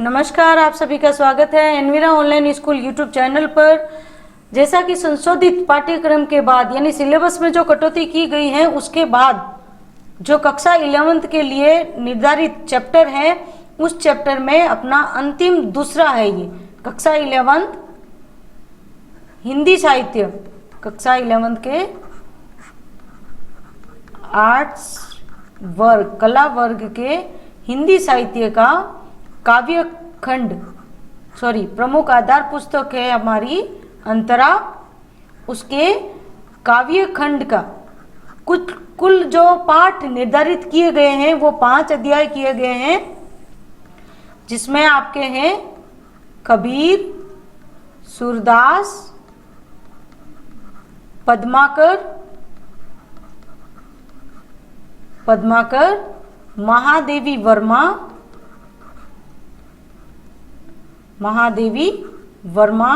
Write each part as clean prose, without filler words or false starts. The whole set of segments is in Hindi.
नमस्कार, आप सभी का स्वागत है Envira online school YouTube channel पर। जैसा कि संशोधित पाठ्यक्रम के बाद यानी सिलेबस में जो कटौती की गई है उसके बाद जो कक्षा 11th के लिए निर्धारित चैप्टर है उस चैप्टर में अपना अंतिम दूसरा है ये कक्षा 11th हिंदी साहित्य, कक्षा 11th के आर्ट्स वर्ग कला वर्ग के हिंदी साहित्य का काव्य खंड प्रमुख आधार पुस्तक है हमारी अंतरा। उसके काव्य खंड का कुल जो पाठ निर्धारित किए गए हैं वो 5 अध्याय किए गए हैं, जिसमें आपके हैं कबीर, सूरदास, पद्माकर, महादेवी वर्मा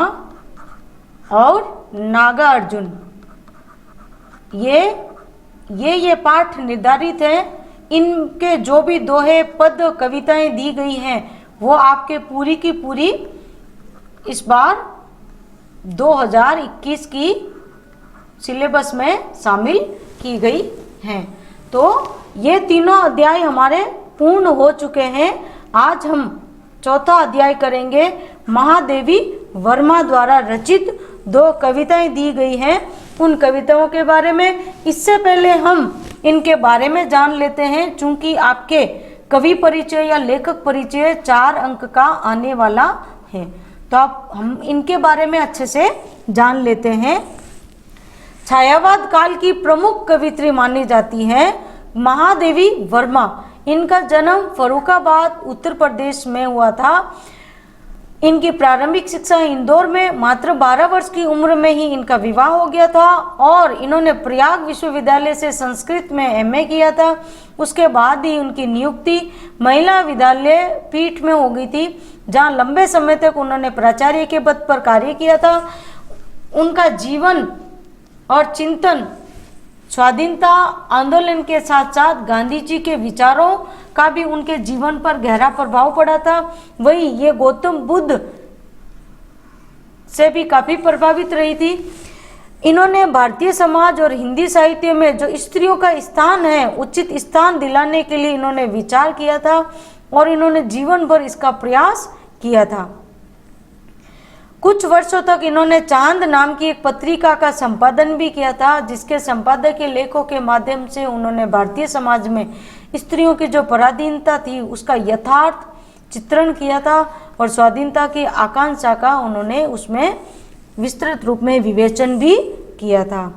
और नागार्जुन। ये पाठ निर्धारित है। इनके जो भी दोहे पद कविताएं दी गई हैं वो आपके पूरी की पूरी इस बार 2021 की सिलेबस में शामिल की गई हैं। तो ये तीनों अध्याय हमारे पूर्ण हो चुके हैं। आज हम चौथा अध्याय करेंगे। महादेवी वर्मा द्वारा रचित 2 कविताएं दी गई हैं, उन कविताओं के बारे में। इससे पहले हम इनके बारे में जान लेते हैं, चूंकि आपके कवि परिचय या लेखक परिचय 4 अंक का आने वाला है, तो आप हम इनके बारे में अच्छे से जान लेते हैं। छायावाद काल की प्रमुख कवित्री मानी जाती है महादेवी वर्मा। इनका जन्म फर्रुखाबाद उत्तर प्रदेश में हुआ था। इनकी प्रारंभिक शिक्षा इंदौर में मात्र 12 वर्ष की उम्र में ही इनका विवाह हो गया था और इन्होंने प्रयाग विश्वविद्यालय से संस्कृत में एमए किया था। उसके बाद ही उनकी नियुक्ति महिला विद्यालय पीठ में हो गई थी, जहां लंबे समय तक उन्होंने प्राचार्य के पद पर कार्य किया था। उनका जीवन और चिंतन स्वाधीनता आंदोलन के साथ साथ गांधी जी के विचारों का भी उनके जीवन पर गहरा प्रभाव पड़ा था। वही ये गौतम बुद्ध से भी काफी प्रभावित रही थी। इन्होंने भारतीय समाज और हिंदी साहित्य में जो स्त्रियों का स्थान है उचित स्थान दिलाने के लिए इन्होंने विचार किया था और इन्होंने जीवन भर इसका प्रयास किया था। कुछ वर्षों तक इन्होंने चांद नाम की एक पत्रिका का संपादन भी किया था, जिसके संपादक के लेखों के माध्यम से उन्होंने भारतीय समाज में स्त्रियों की जो पराधीनता थी उसका यथार्थ चित्रण किया था और स्वाधीनता की आकांक्षा का उन्होंने उसमें विस्तृत रूप में विवेचन भी किया था।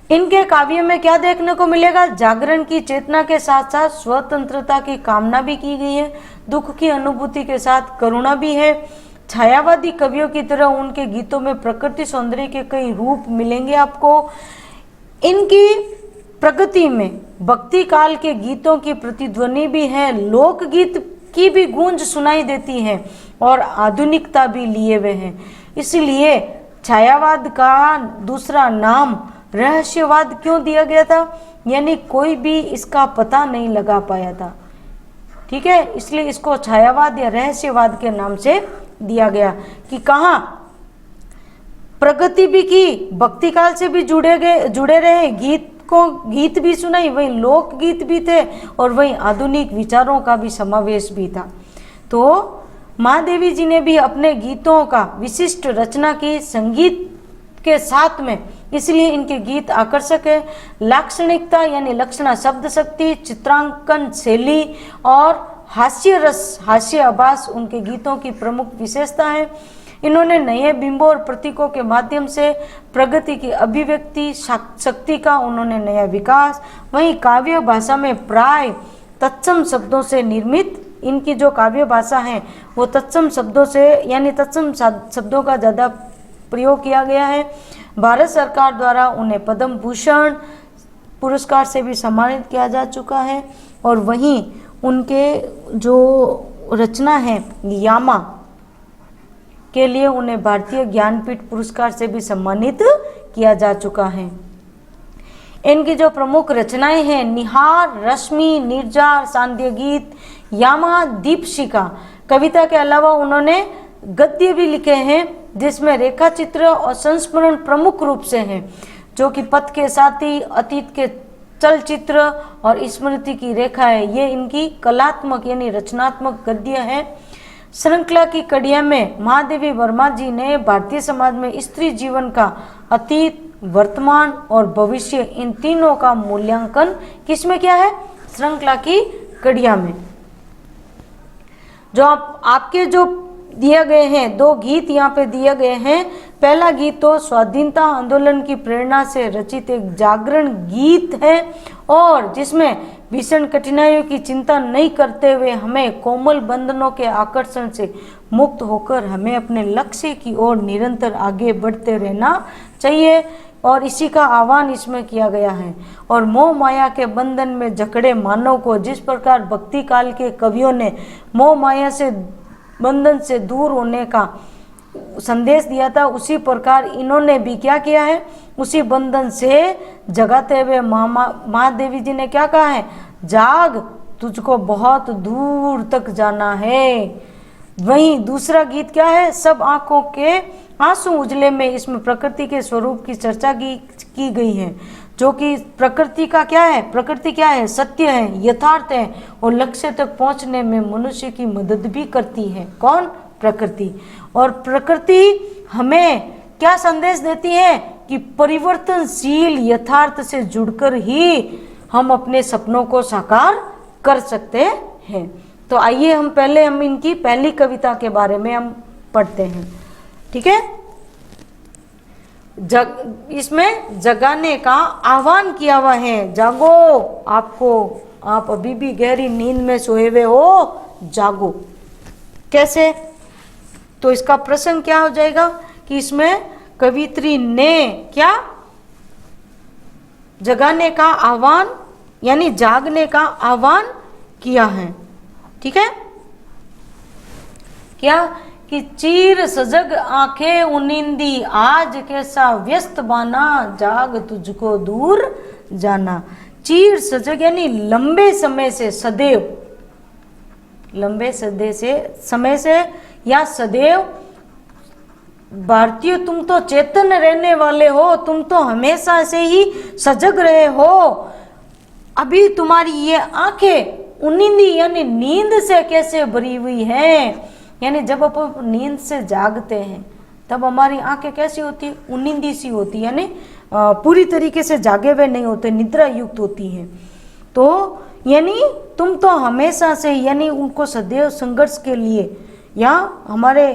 इनके काव्य में क्या देखने को मिलेगा? जागरण की चेतना के साथ साथ स्वतंत्रता की कामना भी की गई है, दुख की अनुभूति के साथ करुणा भी है। छायावादी कवियों की तरह उनके गीतों में प्रकृति सौंदर्य के कई रूप मिलेंगे आपको। इनकी प्रगति में भक्ति काल के गीतों की प्रतिध्वनि भी है, लोकगीत की भी गूंज सुनाई देती है और आधुनिकता भी लिए हुए हैं। इसलिए छायावाद का दूसरा नाम रहस्यवाद क्यों दिया गया था, यानी कोई भी इसका पता नहीं लगा पाया था। ठीक है, इसलिए इसको छायावाद या रहस्यवाद के नाम से दिया गया कि कहाँ प्रगति भी की, भक्ति काल से भी जुड़े रहे, गीत भी सुनाई, वही लोकगीत भी थे और वही आधुनिक विचारों का भी समावेश भी था। तो महादेवी जी ने भी अपने गीतों का विशिष्ट रचना की संगीत के साथ में, इसलिए इनके गीत आकर्षक है। लाक्षणिकता यानी लक्षणा शब्द शक्ति, चित्रांकन शैली और हास्य रस, हास्य आभास उनके गीतों की प्रमुख विशेषता है। इन्होंने नए बिंबों और प्रतीकों के माध्यम से प्रगति की अभिव्यक्ति शक्ति का उन्होंने नया विकास। वहीं काव्य भाषा में प्राय तत्सम शब्दों से निर्मित इनकी जो काव्य भाषा है वो तत्सम शब्दों से यानी तत्सम शब्दों का ज़्यादा प्रयोग किया गया है। भारत सरकार द्वारा उन्हें पद्म भूषण पुरस्कार से भी सम्मानित किया जा चुका है और वहीं उनके जो रचना है यामा के लिए उन्हें भारतीय ज्ञानपीठ पुरस्कार से भी सम्मानित किया जा चुका है। इनकी जो प्रमुख रचनाएं हैं निहार, रश्मि, निर्जार, सांध्य गीत, यामा, दीपशिखा, कविता के अलावा उन्होंने गद्य भी लिखे हैं जिसमें रेखा चित्र और संस्मरण प्रमुख रूप से हैं, जो कि पथ के साथी, अतीत के चलचित्र और स्मृति की रेखा है। ये इनकी कलात्मक यानी रचनात्मक गद्य है। श्रृंखला की कड़िया में महादेवी वर्मा जी ने भारतीय समाज में स्त्री जीवन का अतीत, वर्तमान और भविष्य, इन तीनों का मूल्यांकन किसमें किया है? श्रृंखला की कड़िया में। जो आपके जो दिए गए हैं 2 गीत यहाँ पे दिए गए हैं। पहला गीत तो स्वाधीनता आंदोलन की प्रेरणा से रचित एक जागरण गीत है, और जिसमें भीषण कठिनाइयों की चिंता नहीं करते हुए हमें कोमल बंधनों के आकर्षण से मुक्त होकर हमें अपने लक्ष्य की ओर निरंतर आगे बढ़ते रहना चाहिए, और इसी का आह्वान इसमें किया गया है। और मोह माया के बंधन में जकड़े मानव को जिस प्रकार भक्ति काल के कवियों ने मोह माया से बंधन से दूर होने का संदेश दिया था, उसी प्रकार इन्होंने भी क्या किया है? उसी बंधन से जगाते हुए महादेवी जी ने क्या कहा है? जाग, तुझको बहुत दूर तक जाना है। वहीं दूसरा गीत क्या है? सब आंखों के आंसू उजले में, इसमें प्रकृति के स्वरूप की चर्चा की गई है, जो कि प्रकृति का क्या है? प्रकृति क्या है? सत्य है, यथार्थ है, और लक्ष्य तक पहुंचने में मनुष्य की मदद भी करती है। कौन? प्रकृति। और प्रकृति हमें क्या संदेश देती है? कि परिवर्तनशील यथार्थ से जुड़कर ही हम अपने सपनों को साकार कर सकते हैं। तो आइए हम इनकी पहली कविता के बारे में हम पढ़ते हैं, ठीक है। इसमें जगाने का आह्वान किया हुआ है। जागो, आप अभी भी गहरी नींद में सोए हुए हो, जागो। कैसे? तो इसका प्रसंग क्या हो जाएगा कि इसमें कवित्री ने क्या जगाने का आह्वान यानी जागने का आह्वान किया है, ठीक है। क्या कि चीर सजग आंखें उनिंदी, आज कैसा व्यस्त बाना, जाग तुझको दूर जाना। चीर सजग यानी लंबे समय से, सदैव, लंबे समय से या सदैव। भारतीय, तुम तो चेतन रहने वाले हो, तुम तो हमेशा से ही सजग रहे हो। अभी तुम्हारी ये आंखें उनिंदी यानी नींद से कैसे भरी हुई हैं। यानी जब अपन नींद से जागते हैं तब हमारी आंखें कैसी होती है? उनिंदी सी होती है, यानी पूरी तरीके से जागे हुए नहीं होते, निद्रा युक्त होती हैं। तो यानी तुम तो हमेशा से, यानी उनको सदैव संघर्ष के लिए, या हमारे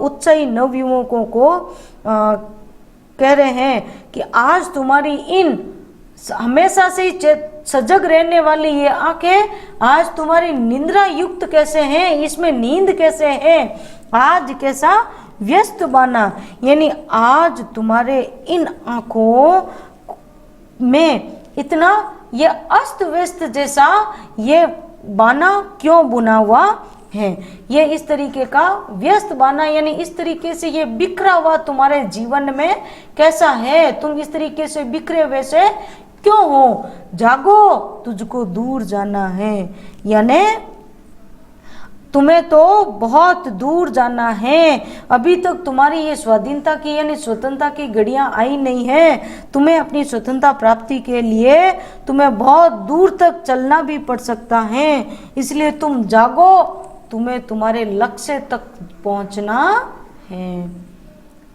उत्साही नवयुवकों को कह रहे हैं कि आज तुम्हारी इन हमेशा से ही सजग रहने वाली ये आंखें आज तुम्हारी निंद्रा युक्त कैसे हैं, इसमें नींद कैसे है, आज कैसा व्यस्त बाना, यानी आज तुम्हारे इन आंखों में इतना ये अस्त व्यस्त जैसा ये बाना क्यों बुना हुआ है। ये इस तरीके का व्यस्त बाना यानी इस तरीके से ये बिखरा हुआ तुम्हारे जीवन में कैसा है, तुम इस तरीके से बिखरे वैसे क्यों हो। जागो, तुझको दूर जाना है, यानी तुम्हें तो बहुत दूर जाना है। अभी तक तुम्हारी ये स्वाधीनता की यानी स्वतंत्रता की घड़ियां आई नहीं है। तुम्हें अपनी स्वतंत्रता प्राप्ति के लिए तुम्हें बहुत दूर तक चलना भी पड़ सकता है। इसलिए तुम जागो, तुम्हें तुम्हारे लक्ष्य तक पहुंचना है,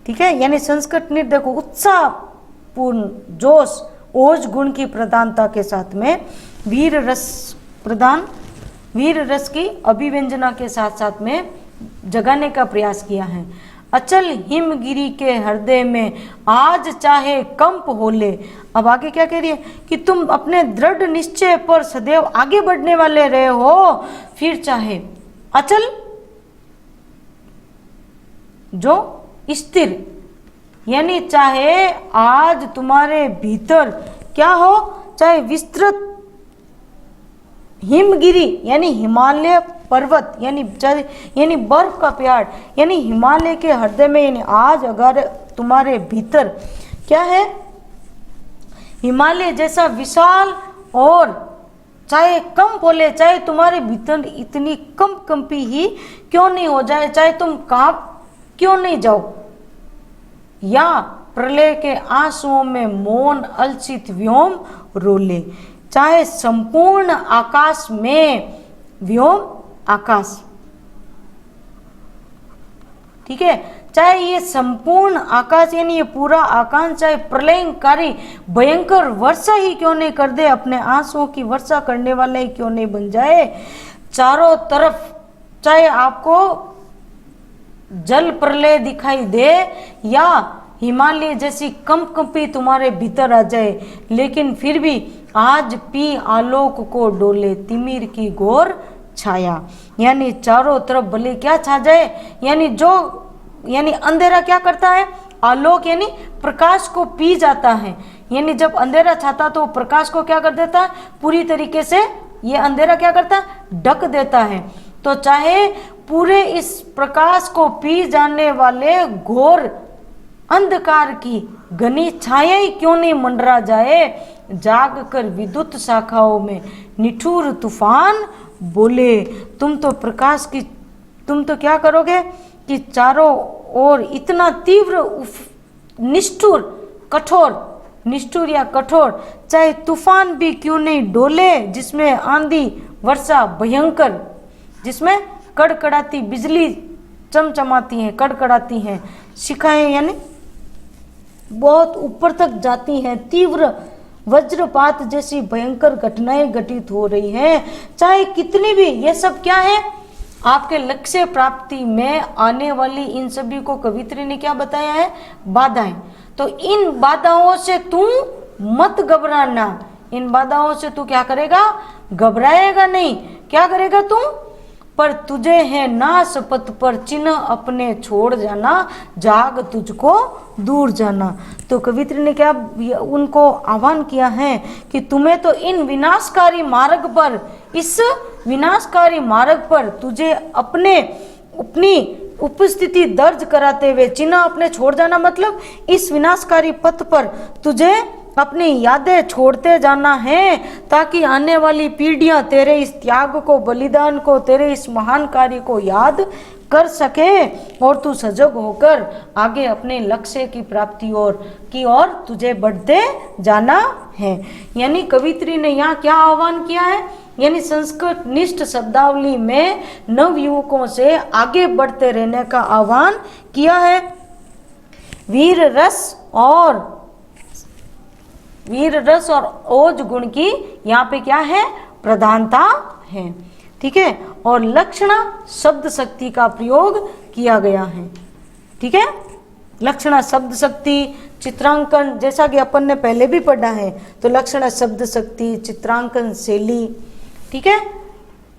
ठीक है। यानी संस्कृत नृत्य को उत्साहपूर्ण जोश ओज गुण की प्रधानता के साथ में वीर रस की अभिव्यंजना के साथ साथ में जगाने का प्रयास किया है। अचल हिमगिरी के हृदय में आज चाहे कंप होले। अब आगे क्या कह रही है कि तुम अपने दृढ़ निश्चय पर सदैव आगे बढ़ने वाले रहे हो, फिर चाहे अचल जो स्थिर, यानी चाहे आज तुम्हारे भीतर क्या हो, चाहे विस्तृत हिमगिरी यानी हिमालय पर्वत यानी बर्फ का पहाड़ यानी हिमालय के हृदय में, यानी आज अगर तुम्हारे भीतर क्या है, हिमालय जैसा विशाल और चाहे कम बोले, चाहे तुम्हारे भीतर इतनी कम कंपी ही क्यों नहीं हो जाए, चाहे तुम कांप क्यों नहीं जाओ, या प्रलय के आंसुओं में मौन अलसित व्योम रोले, चाहे संपूर्ण आकाश में व्योम आकाश, ठीक है, चाहे ये संपूर्ण आकाश यानी ये पूरा आकाश चाहे प्रलयकारी भयंकर वर्षा ही क्यों नहीं कर दे, अपने आंसुओं की वर्षा करने वाला ही क्यों नहीं बन जाए, चारों तरफ चाहे आपको जल प्रलय दिखाई दे या हिमालय जैसी कंपकंपी तुम्हारे भीतर आ जाए, लेकिन फिर भी आज पी आलोक को डोले तिमिर की घोर छाया, यानी चारों तरफ भले क्या छा जाए, यानी अंधेरा क्या करता है, आलोक यानी प्रकाश को पी जाता है, यानी जब अंधेरा छाता तो प्रकाश को क्या कर देता है, पूरी तरीके से ये अंधेरा क्या करता है, ढक देता है। तो चाहे पूरे इस प्रकाश को पी जाने वाले घोर अंधकार की घनी छाया ही क्यों नहीं मंडरा जाए, जाग कर विद्युत शाखाओं में निठुर तूफान बोले, तुम तो प्रकाश की, तुम तो क्या करोगे कि चारों ओर इतना तीव्र निष्ठुर कठोर, निष्ठुर या कठोर चाहे तूफान भी क्यों नहीं डोले, जिसमें आंधी वर्षा भयंकर, जिसमें कड़कड़ाती बिजली चमचमाती है, कड़कड़ाती हैं, शिखाएं यानी बहुत ऊपर तक जाती हैं, तीव्र वज्रपात जैसी भयंकर घटनाएं घटित हो रही हैं, चाहे कितनी भी, ये सब क्या है, आपके लक्ष्य प्राप्ति में आने वाली इन सभी को कवित्री ने क्या बताया है, बाधाएं। तो इन बाधाओं से तू मत घबराना, इन बाधाओं से तू क्या करेगा, घबराएगा नहीं, क्या करेगा तू, पर तुझे है नाश पथ पर चिन्ह अपने छोड़ जाना, जाग तुझको दूर जाना। तो कवित्री ने क्या उनको आह्वान किया है कि तुम्हें तो इन विनाशकारी मार्ग पर, इस विनाशकारी मार्ग पर तुझे अपनी उपस्थिति दर्ज कराते हुए चिन्ह अपने छोड़ जाना, मतलब इस विनाशकारी पथ पर तुझे अपनी यादें छोड़ते जाना है, ताकि आने वाली पीढ़ियां तेरे इस त्याग को, बलिदान को, तेरे इस महान कार्य को याद कर सके और तू सजग होकर आगे अपने लक्ष्य की प्राप्ति की ओर तुझे बढ़ते जाना है। यानी कवित्री ने यहाँ क्या आह्वान किया है, यानी संस्कृत निष्ठ शब्दावली में नवयुवकों से आगे बढ़ते रहने का आह्वान किया है। वीर रस और ओज गुण की यहाँ पे क्या है, प्रधानता है, ठीक है, और लक्षणा शब्द शक्ति का प्रयोग किया गया है, ठीक है, लक्षणा शब्द शक्ति, चित्रांकन, जैसा कि अपन ने पहले भी पढ़ा है, तो लक्षणा शब्द शक्ति, चित्रांकन शैली, ठीक है,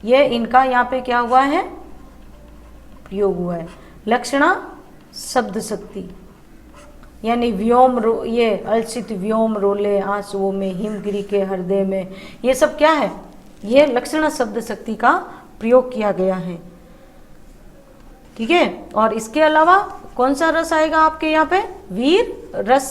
ये इनका यहाँ पे क्या हुआ है, प्रयोग हुआ है। लक्षणा शब्द शक्ति यानी व्योम ये अलसित व्योम रोले आंसुओं में, हिमगिरी के हृदय में, ये सब क्या है, ये लक्षणा शब्द शक्ति का प्रयोग किया गया है, ठीक है। और इसके अलावा कौन सा रस आएगा आपके यहाँ पे, वीर रस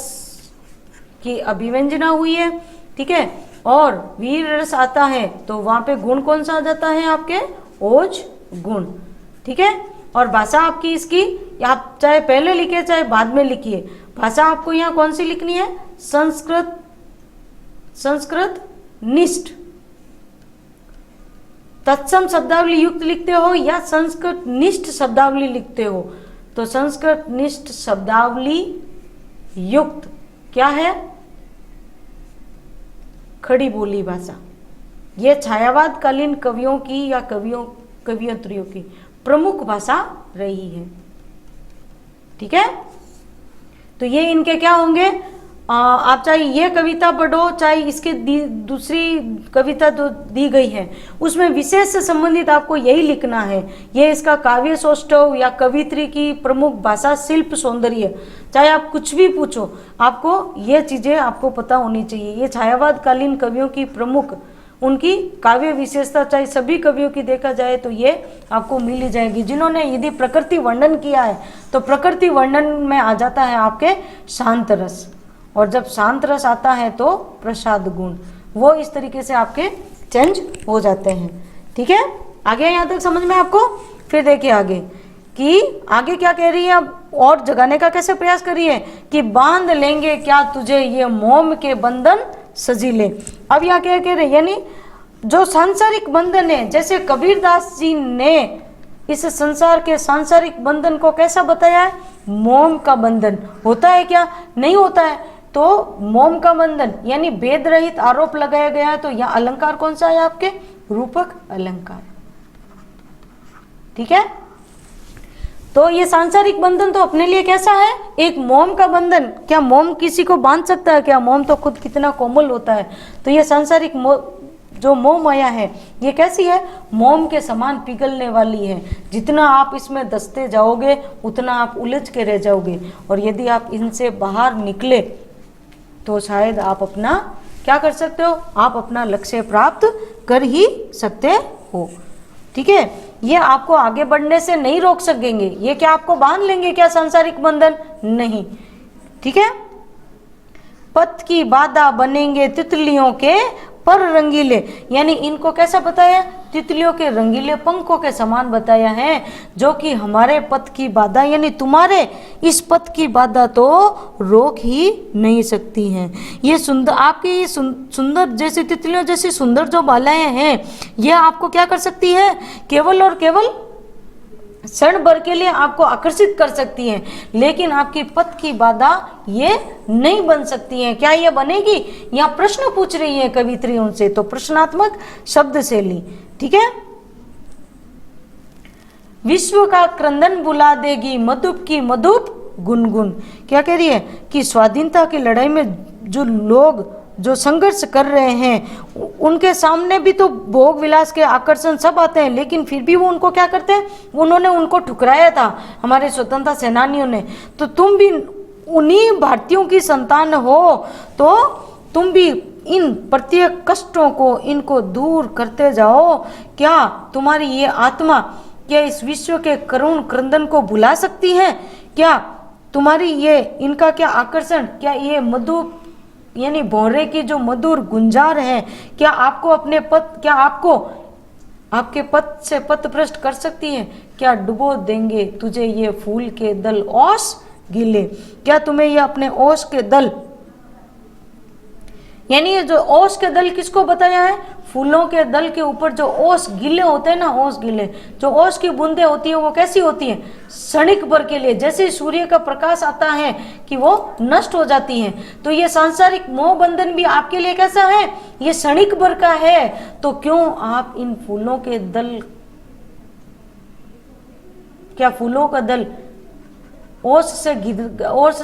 की अभिव्यंजना हुई है, ठीक है, और वीर रस आता है तो वहां पे गुण कौन सा आ जाता है आपके, ओज गुण, ठीक है। और भाषा आपकी इसकी, आप चाहे पहले लिखिए चाहे बाद में लिखिए, भाषा आपको यहाँ कौन सी लिखनी है, संस्कृत निष्ठ, तत्सम शब्दावली युक्त लिखते हो या संस्कृत निष्ठ शब्दावली लिखते हो, तो संस्कृत निष्ठ शब्दावली युक्त क्या है, खड़ी बोली भाषा। ये छायावाद कालीन कवियों की या कवियत्रियों की प्रमुख भाषा रही है, ठीक है। तो ये इनके क्या होंगे, आप चाहे ये कविता पढ़ो चाहे इसके दूसरी कविता जो दी गई है उसमें विशेष से संबंधित आपको यही लिखना है, ये इसका काव्य सौष्ठव या कवित्री की प्रमुख भाषा, शिल्प, सौंदर्य, चाहे आप कुछ भी पूछो आपको ये चीजें आपको पता होनी चाहिए। ये छायावाद कालीन कवियों की प्रमुख उनकी काव्य विशेषता, चाहे सभी कवियों की देखा जाए तो ये आपको मिल ही जाएगी। जिन्होंने यदि प्रकृति वर्णन किया है तो प्रकृति वर्णन में आ जाता है आपके शांत रस, और जब शांत रस आता है तो प्रसाद गुण, वो इस तरीके से आपके चेंज हो जाते हैं। ठीक है, आगे यहाँ तक समझ में आपको? फिर देखिए आगे कि आगे क्या कह रही है, अब और जगाने का कैसे प्रयास करिए कि बांध लेंगे क्या तुझे ये मोम के बंधन सजीले। अब यहाँ क्या कह रहे हैं, यानी जो सांसारिक बंधन है, जैसे कबीरदास जी ने इस संसार के सांसारिक बंधन को कैसा बताया है, मोम का बंधन। होता है क्या? नहीं होता है। तो मोम का बंधन यानी भेद रहित आरोप लगाया गया है। तो यहाँ अलंकार कौन सा है आपके? रूपक अलंकार। ठीक है, तो ये सांसारिक बंधन तो अपने लिए कैसा है? एक मोम का बंधन। क्या मोम किसी को बांध सकता है क्या? मोम तो खुद कितना कोमल होता है। तो ये सांसारिक जो मोह माया है, ये कैसी है? मोम के समान पिघलने वाली है। जितना आप इसमें दसते जाओगे उतना आप उलझ के रह जाओगे, और यदि आप इनसे बाहर निकले तो शायद आप अपना क्या कर सकते हो? आप अपना लक्ष्य प्राप्त कर ही सकते हो। ठीक है, ये आपको आगे बढ़ने से नहीं रोक सकेंगे। ये क्या आपको बांध लेंगे क्या सांसारिक बंधन? नहीं। ठीक है, पथ की बाधा बनेंगे तितलियों के पर रंगीले, यानी इनको कैसा बताया? तितलियों के रंगीले पंखों के समान बताया है, जो कि हमारे पथ की बाधा, यानी तुम्हारे इस पथ की बाधा तो रोक ही नहीं सकती हैं। ये सुंदर, आपकी ये सुंदर जैसी तितलियों जैसी सुंदर जो बालाएं हैं, ये आपको क्या कर सकती है? केवल और केवल क्षण भर के लिए आपको आकर्षित कर सकती हैं, लेकिन आपकी पथ की बाधा ये नहीं बन सकती हैं। क्या ये बनेगी? यहाँ प्रश्न पूछ रही है कवित्री उनसे, तो प्रश्नात्मक शब्द से ली। ठीक है, विश्व का क्रंदन बुला देगी मधुप की मधुप गुनगुन। क्या कह रही है कि स्वाधीनता की लड़ाई में जो लोग जो संघर्ष कर रहे हैं, उनके सामने भी तो भोग विलास के आकर्षण सब आते हैं, लेकिन फिर भी वो उनको क्या करते हैं? उन्होंने उनको ठुकराया था हमारे स्वतंत्रता सेनानियों ने। तो तुम भी उन्हीं भारतीयों की संतान हो, तो तुम भी इन प्रत्येक कष्टों को, इनको दूर करते जाओ। क्या तुम्हारी ये आत्मा क्या इस विश्व के करुण क्रंदन को भुला सकती है? क्या तुम्हारी ये इनका क्या आकर्षण, क्या ये मधु यानी भौरे की जो मधुर गुंजार है, क्या आपको अपने पथ, क्या आपको आपके पथ से पथ भ्रष्ट कर सकती है? क्या डुबो देंगे तुझे ये फूल के दल ओस गिले। क्या तुम्हें ये अपने ओस के दल, यानी ये जो ओस के दल किसको बताया है? फूलों के दल के ऊपर जो ओस गिले होते हैं ना, ओस गिले, जो ओस की बूंदें होती है वो कैसी होती है? क्षणिक भर के लिए, जैसे सूर्य का प्रकाश आता है कि वो नष्ट हो जाती हैं। तो ये सांसारिक मोह बंधन भी आपके लिए कैसा है? ये क्षणिक भर का है। तो क्यों आप इन फूलों के दल, क्या फूलों का दल ओस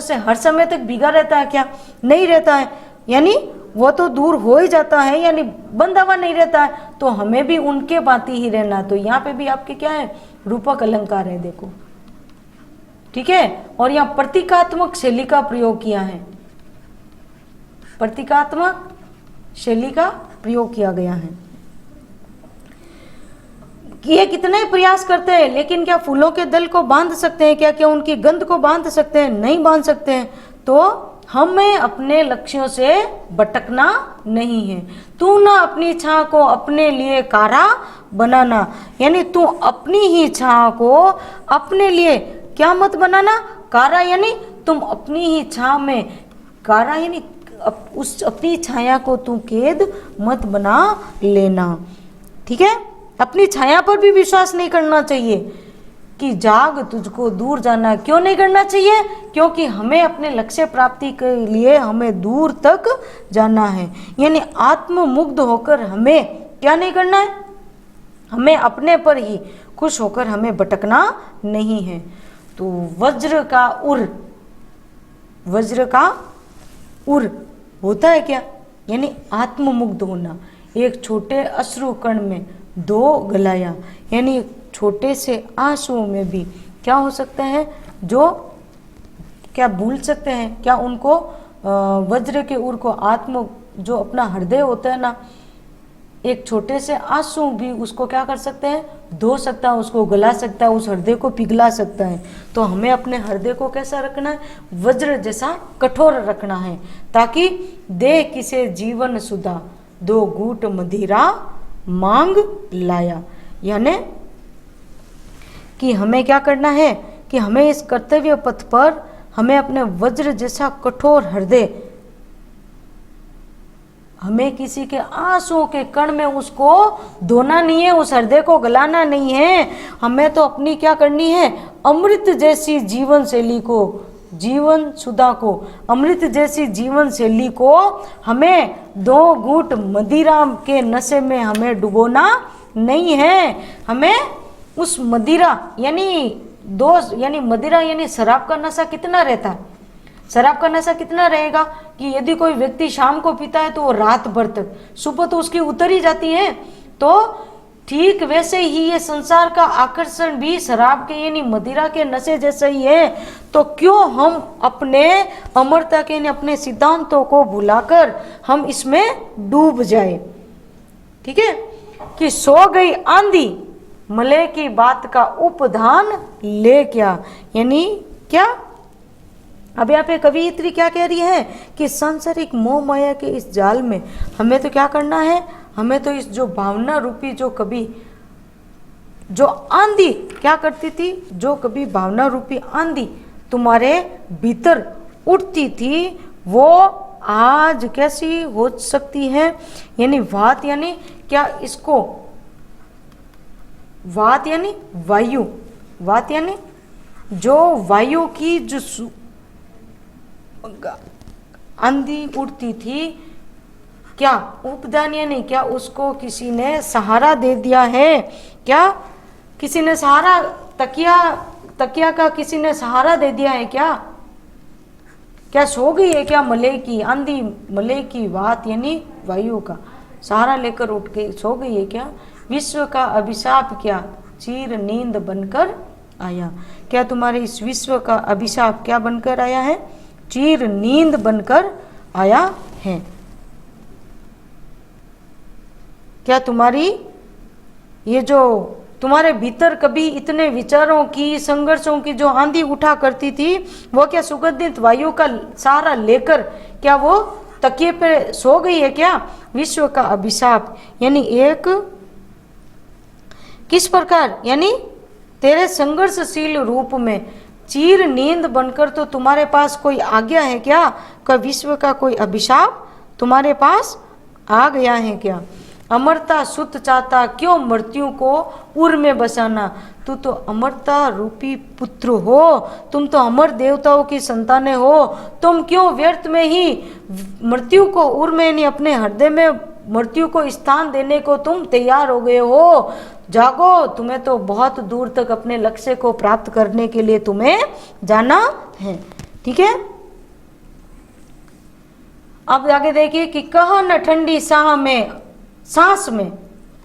से हर समय तक भीगा रहता है क्या? नहीं रहता है, यानी वो तो दूर हो ही जाता है, यानी बंधा हुआ नहीं रहता है। तो हमें भी उनके भांति ही रहना। तो यहाँ पे भी आपके क्या है? रूपक अलंकार है, देखो। ठीक है, और यहाँ प्रतीकात्मक शैली का प्रयोग किया है, प्रतीकात्मक शैली का प्रयोग किया गया है। ये कितने प्रयास करते हैं, लेकिन क्या फूलों के दल को बांध सकते हैं क्या? क्या उनकी गंध को बांध सकते हैं? नहीं बांध सकते हैं। तो हमें अपने लक्ष्यों से भटकना नहीं है। तू ना अपनी छां को अपने लिए कारा बनाना, यानी तू अपनी ही छां को अपने लिए क्या मत बनाना? कारा, यानी तुम अपनी ही छां में, कारा यानी उस अपनी छाया को तू कैद मत बना लेना। ठीक है, अपनी छाया पर भी विश्वास नहीं करना चाहिए कि जाग तुझको दूर जाना। क्यों नहीं करना चाहिए? क्योंकि हमें अपने लक्ष्य प्राप्ति के लिए हमें दूर तक जाना है, यानी आत्ममुग्ध होकर हमें क्या नहीं करना है? हमें अपने पर ही खुश होकर हमें भटकना नहीं है। तो वज्र का उर, वज्र का उर होता है क्या? यानी आत्ममुग्ध होना। एक छोटे अश्रु कण में दो गलाया, यानी छोटे से आंसुओं में भी क्या हो सकते हैं? जो क्या भूल सकते हैं क्या उनको? वज्र के उर को, आत्म जो अपना हृदय होता है ना, एक छोटे से आंसू भी उसको क्या कर सकते हैं? धो सकता है, उसको गला सकता है, उस हृदय को पिघला सकता है। तो हमें अपने हृदय को कैसा रखना है? वज्र जैसा कठोर रखना है, ताकि दे किसे जीवन सुधा 2 घूंट मदिरा मांग लाया। यानी कि हमें क्या करना है कि हमें इस कर्तव्य पथ पर हमें अपने वज्र जैसा कठोर हृदय, हमें किसी के आंसुओं के कण में उसको धोना नहीं है, उस हृदय को गलाना नहीं है। हमें तो अपनी क्या करनी है, अमृत जैसी जीवन शैली को, जीवन सुधा को, अमृत जैसी जीवन शैली को हमें 2 घूंट मदिरा के नशे में हमें डुबोना नहीं है। हमें उस मदिरा यानी मदिरा यानी शराब का नशा कितना रहता है, शराब का नशा कितना रहेगा कि यदि कोई व्यक्ति शाम को पीता है तो वो रात भर तक, सुबह तो उसकी उतर ही जाती है। तो ठीक वैसे ही ये संसार का आकर्षण भी शराब के यानी मदिरा के नशे जैसा ही है। तो क्यों हम अपने अमरता के यानी अपने सिद्धांतों को भुलाकर हम इसमें डूब जाए। ठीक है कि सो गई आंधी मले की बात का उपधान ले क्या, यानी क्या, अब यहाँ पे कवियत्री क्या कह रही है कि सांसारिक मोह माया के इस जाल में हमें तो क्या करना है, हमें तो इस जो भावना रूपी जो कभी जो आंधी क्या करती थी, जो कभी भावना रूपी आंधी तुम्हारे भीतर उठती थी वो आज कैसी हो सकती है। यानी वात यानी क्या, इसको वात यानी वायु, वात यानी जो वायु की जो आंधी उड़ती थी, क्या उपदान यानी क्या उसको किसी ने सहारा दे दिया है, क्या किसी ने सहारा, तकिया का किसी ने सहारा दे दिया है क्या, क्या सो गई है क्या मलय की आंधी, मलय की वात यानी वायु का सहारा लेकर उठ के सो गई है क्या। विश्व का अभिशाप क्या चीर नींद बनकर आया, क्या तुम्हारे इस विश्व का अभिशाप क्या बनकर आया है, चीर नींद बनकर आया है। क्या तुम्हारी ये जो तुम्हारे भीतर कभी इतने विचारों की, संघर्षों की जो आंधी उठा करती थी, वो क्या सुगंधित वायु का सहारा लेकर क्या वो तकिए पे सो गई है क्या। विश्व का अभिशाप यानी एक किस प्रकार, यानी तेरे संघर्षशील रूप में चीर नींद बनकर तो तुम्हारे पास कोई आ गया है क्या, कोई विश्व का कोई अभिशाप तुम्हारे पास आ गया है क्या। अमरता सुत चाहता क्यों मृत्यु को उर में बसाना, तू तो अमरता रूपी पुत्र हो, तुम तो अमर देवताओं की संतानें हो, तुम क्यों व्यर्थ में ही मृत्यु को उर में नहीं अपने हृदय में मृत्यु को स्थान देने को तुम तैयार हो गए हो। जागो, तुम्हें तो बहुत दूर तक अपने लक्ष्य को प्राप्त करने के लिए तुम्हें जाना है। ठीक है, अब आगे देखिए कि कह न ठंडी सांस में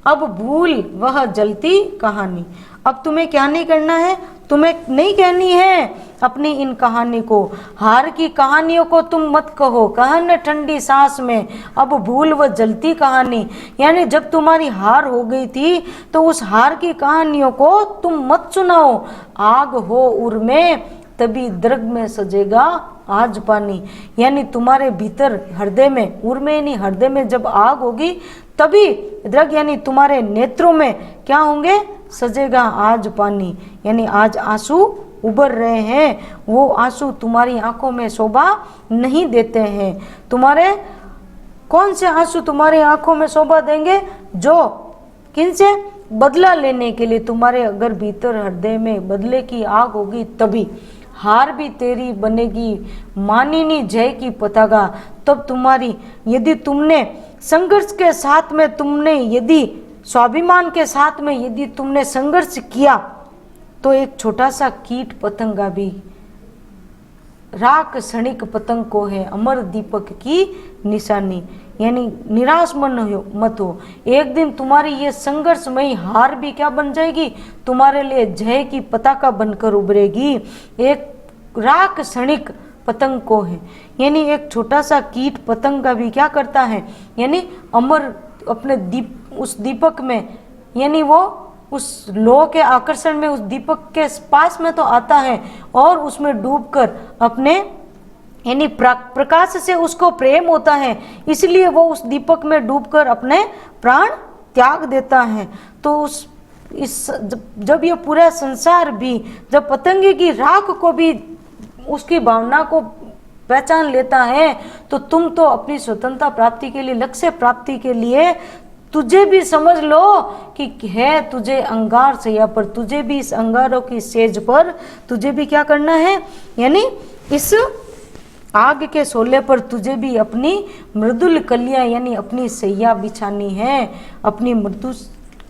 अब भूल वह जलती कहानी। अब तुम्हें क्या नहीं करना है, तुम्हें नहीं कहनी है अपनी इन कहानी को, हार की कहानियों को तुम मत कहो। कह न ठंडी सांस में अब भूल वह जलती कहानी, यानी जब तुम्हारी हार हो गई थी तो उस हार की कहानियों को तुम मत सुनाओ। आग हो उर में तभी दर्ग में सजेगा आज पानी, यानी तुम्हारे भीतर हृदय में, उर में नहीं हृदय में जब आग होगी तभी दर्ग यानी तुम्हारे नेत्रों में क्या होंगे, सजेगा आज पानी, यानी आज आंसू उबर रहे हैं, वो आंसू तुम्हारी आंखों में शोभा नहीं देते हैं। तुम्हारे कौन से आंसू तुम्हारी आंखों में शोभा देंगे, जो किनसे, बदला लेने के लिए। तुम्हारे अगर भीतर हृदय में बदले की आग होगी तभी हार भी तेरी बनेगी मानिनी जय की पताका। तब तुम्हारी, यदि तुमने संघर्ष के साथ में, तुमने यदि स्वाभिमान के साथ में यदि तुमने संघर्ष किया तो एक छोटा सा कीट पतंगा भी राख क्षणिक पतंग को है अमर दीपक की निशानी, यानी निराश मत हो। एक दिन तुम्हारी ये संघर्षमयी हार भी क्या बन जाएगी, तुम्हारे लिए जय की पताका बनकर उभरेगी। एक राख क्षणिक पतंग को है, यानी एक छोटा सा कीट पतंग का भी क्या करता है, यानी अमर अपने उस दीपक में, यानी वो उस लोह के आकर्षण में उस दीपक के पास में तो आता है और उसमें डूबकर अपने यानी प्रकाश से उसको प्रेम होता है, इसलिए वो उस दीपक में डूबकर अपने प्राण त्याग देता है। तो जब ये पूरा संसार भी, जब पतंगे की राख को भी उसकी भावना को पहचान लेता है, तो तुम तो अपनी स्वतंत्रता प्राप्ति के लिए, लक्ष्य प्राप्ति के लिए, तुझे भी समझ लो कि है तुझे अंगार सैया पर, तुझे भी इस अंगारों की सेज पर तुझे भी क्या करना है, यानी इस आग के शोले पर तुझे भी अपनी मृदुल कलियां यानी अपनी सैया बिछानी है। अपनी मृदुल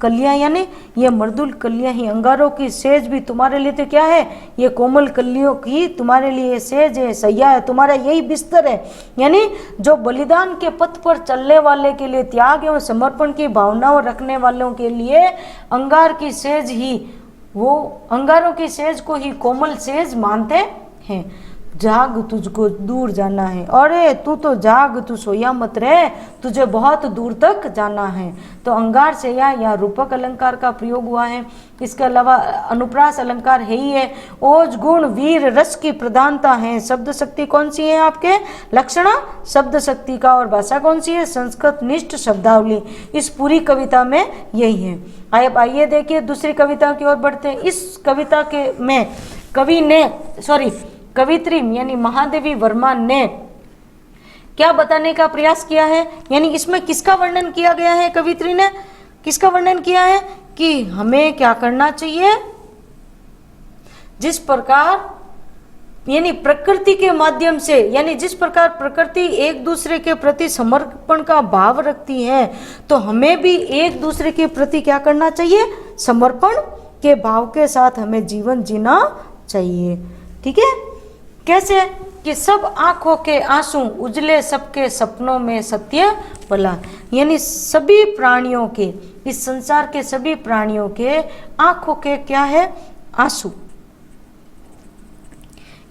कलियां यानी ये मृदुल कलियां ही, अंगारों की सेज भी तुम्हारे लिए तो क्या है, ये कोमल कलियों की तुम्हारे लिए सेज है, सैया है, तुम्हारा यही बिस्तर है। यानी जो बलिदान के पथ पर चलने वाले के लिए, त्याग एवं समर्पण की भावनाओं रखने वालों के लिए अंगार की सेज ही, वो अंगारों की सेज को ही कोमल सेज मानते हैं। जाग तुझको दूर जाना है, अरे तू तो जाग, तू सोया मत रहे, तुझे बहुत दूर तक जाना है। तो अंगार से या रूपक अलंकार का प्रयोग हुआ है। इसके अलावा अनुप्रास अलंकार है ही है। ओज गुण वीर रस की प्रधानता है। शब्द शक्ति कौन सी है आपके, लक्षणा शब्द शक्ति का, और भाषा कौन सी है, संस्कृत निष्ठ शब्दावली। इस पूरी कविता में यही है। आइए देखिए दूसरी कविता की ओर बढ़ते हैं। इस कविता के में कवित्री यानी महादेवी वर्मा ने क्या बताने का प्रयास किया है, यानी इसमें किसका वर्णन किया गया है, कवित्री ने किसका वर्णन किया है कि हमें क्या करना चाहिए, जिस प्रकार यानी प्रकृति के माध्यम से, यानी जिस प्रकार प्रकृति एक दूसरे के प्रति समर्पण का भाव रखती है, तो हमें भी एक दूसरे के प्रति क्या करना चाहिए, समर्पण के भाव के साथ हमें जीवन जीना चाहिए। ठीक है, कैसे कि सब आंखों के आंसू उजले सबके सपनों में सत्य भला, यानी सभी प्राणियों के, इस संसार के सभी प्राणियों के आंखों के क्या है, आंसू,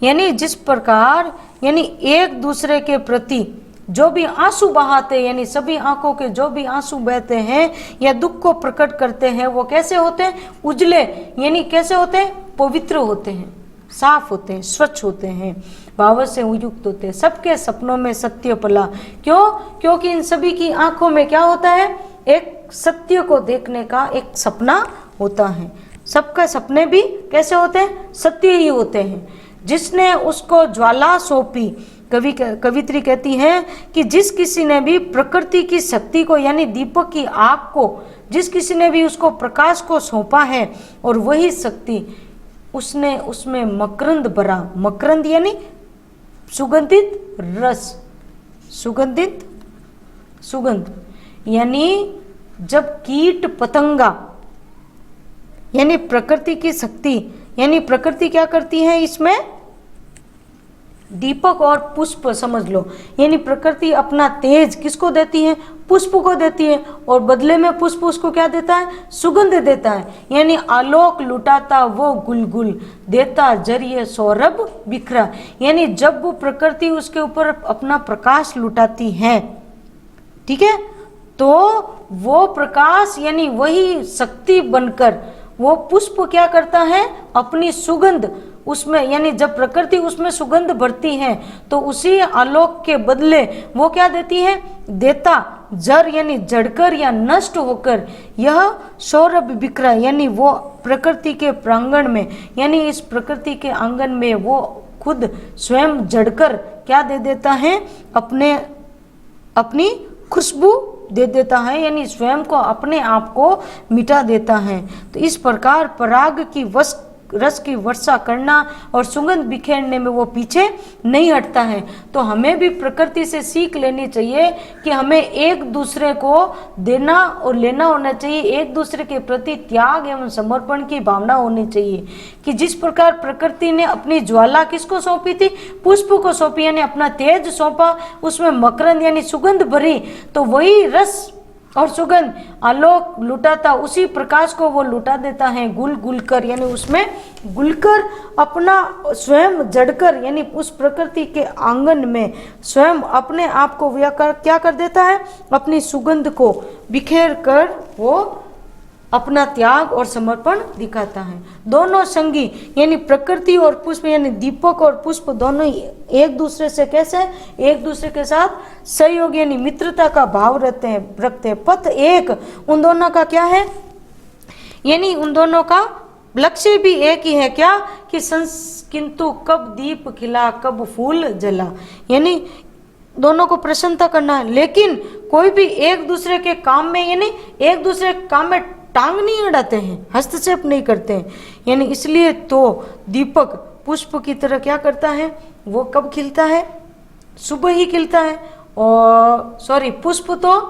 यानी जिस प्रकार यानी एक दूसरे के प्रति जो भी आंसू बहाते, यानी सभी आंखों के जो भी आंसू बहते हैं या दुख को प्रकट करते हैं, वो कैसे होते हैं, उजले, यानी कैसे होते हैं, पवित्र होते हैं, साफ होते हैं, स्वच्छ होते हैं, भाव से युक्त होते हैं, सबके सपनों में सत्य पला। क्यों, क्योंकि इन सभी की आंखों में क्या होता है, एक सत्य को देखने का एक सपना होता है। सबके सपने भी कैसे होते हैं, सत्य ही होते हैं। जिसने उसको ज्वाला सौंपी, कवित्री कहती हैं कि जिस किसी ने भी प्रकृति की शक्ति को यानी दीपक की आग को, जिस किसी ने भी उसको प्रकाश को सौंपा है, और वही शक्ति उसने उसमें मकरंद भरा, मकरंद यानी सुगंधित रस, सुगंधित सुगंध, यानी जब कीट पतंगा यानी प्रकृति की शक्ति, यानी प्रकृति क्या करती है, इसमें दीपक और पुष्प समझ लो, यानी प्रकृति अपना तेज किसको देती है, पुष्प को देती है, और बदले में पुष्प उसको क्या देता है, सुगंध देता है। यानी आलोक लुटाता वो गुलगुल, देता जरिए सौरभ बिखरा, यानी जब वो प्रकृति उसके ऊपर अपना प्रकाश लुटाती है, ठीक है, तो वो प्रकाश यानी वही शक्ति बनकर वो पुष्प क्या करता है, अपनी सुगंध उसमें, यानी जब प्रकृति उसमें सुगंध भरती है, तो उसी आलोक के बदले वो क्या देती है, देता जड़ यानी जड़कर या नष्ट होकर यह सौरभ बिखरा, यानी वो प्रकृति के प्रांगण में, यानी इस प्रकृति के आंगन में वो खुद स्वयं जड़कर क्या दे देता है, अपनी खुशबू दे देता है, यानी स्वयं को अपने आप को मिटा देता है। तो इस प्रकार पराग की रस की वर्षा करना और सुगंध बिखेरने में वो पीछे नहीं हटता है। तो हमें भी प्रकृति से सीख लेनी चाहिए कि हमें एक दूसरे को देना और लेना होना चाहिए, एक दूसरे के प्रति त्याग एवं समर्पण की भावना होनी चाहिए। कि जिस प्रकार प्रकृति ने अपनी ज्वाला किसको सौंपी थी, पुष्प को सौंपी, यानी अपना तेज सौंपा, उसमें मकरंद यानी सुगंध भरी, तो वही रस और सुगंध आलोक लुटाता, उसी प्रकाश को वो लुटा देता है गुल गुल कर, यानी उसमें गुलकर अपना स्वयं जड़कर, यानी उस प्रकृति के आंगन में स्वयं अपने आप को क्या कर देता है, अपनी सुगंध को बिखेर कर वो अपना त्याग और समर्पण दिखाता है। दोनों संगी यानी प्रकृति और पुष्प यानी दीपक और पुष्प दोनों एक दूसरे से कैसे, एक दूसरे के साथ सहयोग यानी मित्रता का भाव रखते हैं। पथ एक, उन दोनों का क्या है, यानी उन दोनों का लक्ष्य भी एक ही है, क्या कि किंतु कब दीप खिला कब फूल जला, यानी दोनों को प्रसन्नता करना है, लेकिन कोई भी एक दूसरे के काम में यानी एक दूसरे के काम में टांग नहीं अड़ाते हैं, हस्तक्षेप नहीं करते हैं। यानी इसलिए तो दीपक पुष्प की तरह क्या करता है, वो कब खिलता है, सुबह ही खिलता है, और पुष्प तो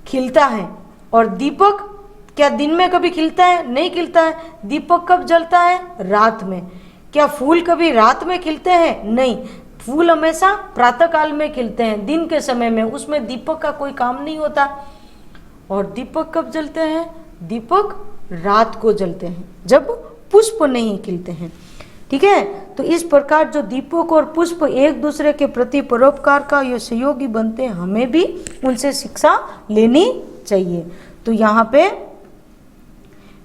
खिलता है, और दीपक क्या दिन में कभी खिलता है, नहीं खिलता है। दीपक कब जलता है, रात में। क्या फूल कभी रात में खिलते हैं, नहीं, फूल हमेशा प्रातः काल में खिलते हैं, दिन के समय में, उसमें दीपक का कोई काम नहीं होता। और दीपक कब जलते हैं, दीपक रात को जलते हैं जब पुष्प नहीं खिलते हैं। ठीक है, तो इस प्रकार जो दीपक और पुष्प एक दूसरे के प्रति परोपकार का ये सहयोगी बनते हैं, हमें भी उनसे शिक्षा लेनी चाहिए। तो यहाँ पे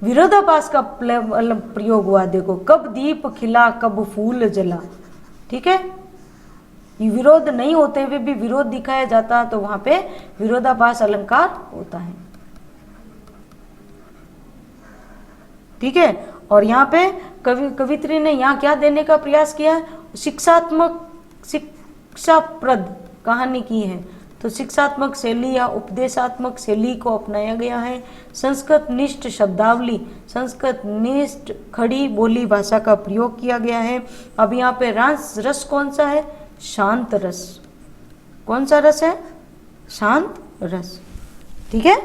विरोधाभास का प्रयोग हुआ, देखो, कब दीप खिला कब फूल जला। ठीक है, ये विरोध नहीं होते हुए भी विरोध दिखाया जाता है, तो वहां पे विरोधाभास अलंकार होता है। ठीक है, और यहाँ पे कवित्री ने यहाँ क्या देने का प्रयास किया है, शिक्षाप्रद कहानी की है। तो शिक्षात्मक शैली या उपदेशात्मक शैली को अपनाया गया है। संस्कृत निष्ठ शब्दावली, संस्कृत निष्ठ खड़ी बोली भाषा का प्रयोग किया गया है। अब यहाँ पे रस कौन सा है, शांत रस। कौन सा रस है, शांत रस। ठीक है,